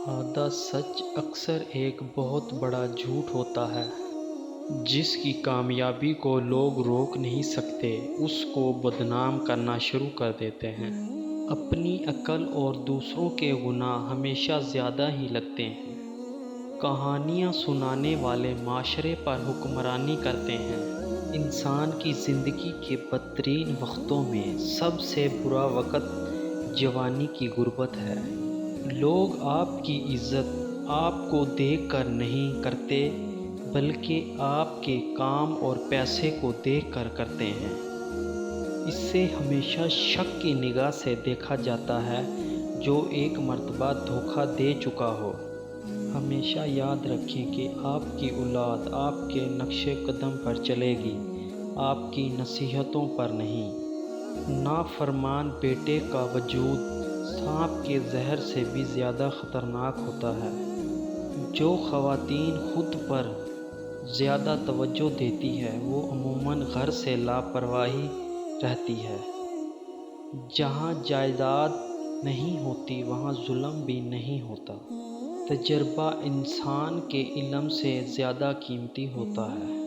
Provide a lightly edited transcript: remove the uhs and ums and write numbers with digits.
آدھا سچ اکثر ایک بہت بڑا جھوٹ ہوتا ہے۔ جس کی کامیابی کو لوگ روک نہیں سکتے اس کو بدنام کرنا شروع کر دیتے ہیں۔ اپنی عقل اور دوسروں کے گناہ ہمیشہ زیادہ ہی لگتے ہیں۔ کہانیاں سنانے والے معاشرے پر حکمرانی کرتے ہیں۔ انسان کی زندگی کے بدترین وقتوں میں سب سے برا وقت جوانی کی غربت ہے۔ لوگ آپ کی عزت آپ کو دیکھ کر نہیں کرتے بلکہ آپ کے کام اور پیسے کو دیکھ کر کرتے ہیں۔ اس سے ہمیشہ شک کی نگاہ سے دیکھا جاتا ہے۔ جو ایک مرتبہ دھوکہ دے چکا ہو ہمیشہ یاد رکھیں کہ آپ کی اولاد آپ کے نقش قدم پر چلے گی، آپ کی نصیحتوں پر نہیں۔ نافرمان بیٹے کا وجود سانپ کے زہر سے بھی زیادہ خطرناک ہوتا ہے۔ جو خواتین خود پر زیادہ توجہ دیتی ہے وہ عموماً گھر سے لاپرواہی رہتی ہے۔ جہاں جائیداد نہیں ہوتی وہاں ظلم بھی نہیں ہوتا۔ تجربہ انسان کے علم سے زیادہ قیمتی ہوتا ہے۔